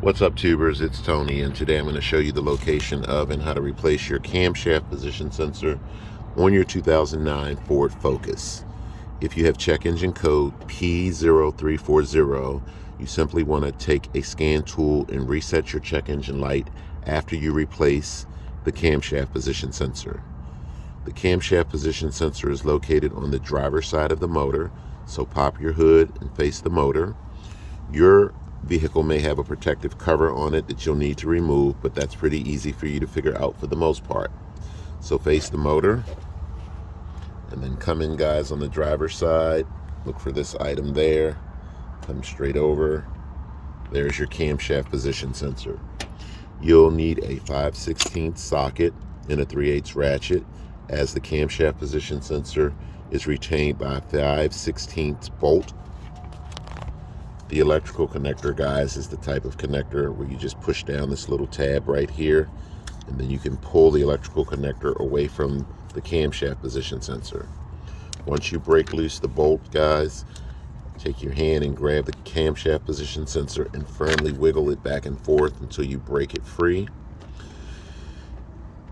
What's up, tubers? It's Tony, and today I'm going to show you the location of and how to replace your camshaft position sensor on your 2009 Ford Focus. If you have check engine code P0340, you simply want to take a scan tool and reset your check engine light after you replace the camshaft position sensor. The camshaft position sensor is located on the driver's side of the motor, so pop your hood and face the motor. Your vehicle may have a protective cover on it that you'll need to remove, but that's pretty easy for you to figure out for the most part. So face the motor and then come in, guys, on the driver's side. Look for this item there. Come straight over. There's your camshaft position sensor. You'll need a 5/16 socket and a 3/8 ratchet, as the camshaft position sensor is retained by a 5/16 bolt. The electrical connector, guys, is the type of connector where you just push down this little tab right here, and then you can pull the electrical connector away from the camshaft position sensor. Once you break loose the bolt, guys, take your hand and grab the camshaft position sensor and firmly wiggle it back and forth until you break it free.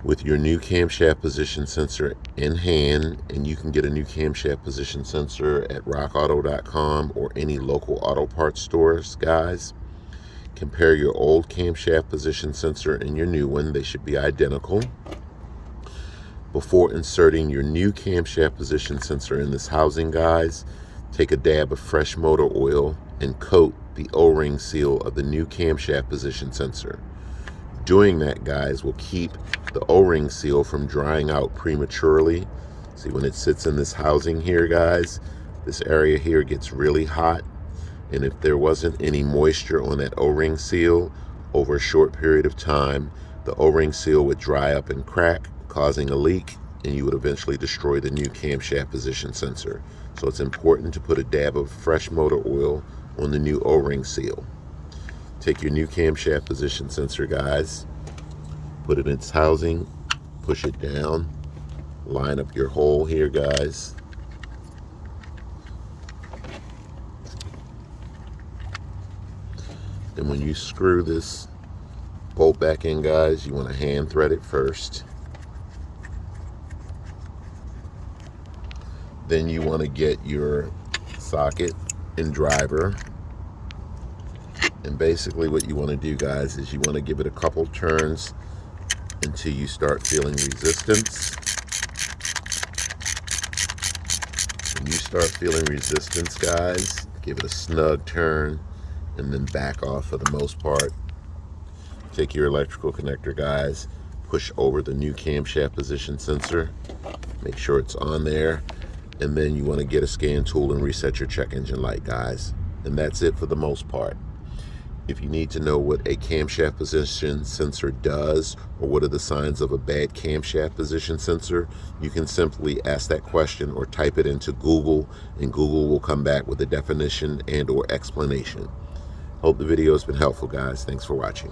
With your new camshaft position sensor in hand, and you can get a new camshaft position sensor at rockauto.com or any local auto parts stores, guys. Compare your old camshaft position sensor and your new one. They should be identical. Before inserting your new camshaft position sensor in this housing, guys, take a dab of fresh motor oil and coat the O-ring seal of the new camshaft position sensor. Doing that, guys, will keep the O-ring seal from drying out prematurely. See, when it sits in this housing here, guys, this area here gets really hot, and if there wasn't any moisture on that O-ring seal over a short period of time, the O-ring seal would dry up and crack, causing a leak, and you would eventually destroy the new camshaft position sensor. So it's important to put a dab of fresh motor oil on the new O-ring seal. Take your new camshaft position sensor, guys, put it in its housing, push it down, line up your hole here, guys. And when you screw this bolt back in, guys, you want to hand thread it first. Then you want to get your socket and driver. And basically what you want to do, guys, is you want to give it a couple turns until you start feeling resistance. When you start feeling resistance, guys, give it a snug turn and then back off for the most part. Take your electrical connector, guys, push over the new camshaft position sensor, make sure it's on there, and then you want to get a scan tool and reset your check engine light, guys. And that's it for the most part. If you need to know what a camshaft position sensor does, or what are the signs of a bad camshaft position sensor, you can simply ask that question or type it into Google, and Google will come back with a definition and or explanation. Hope the video has been helpful, guys. Thanks for watching.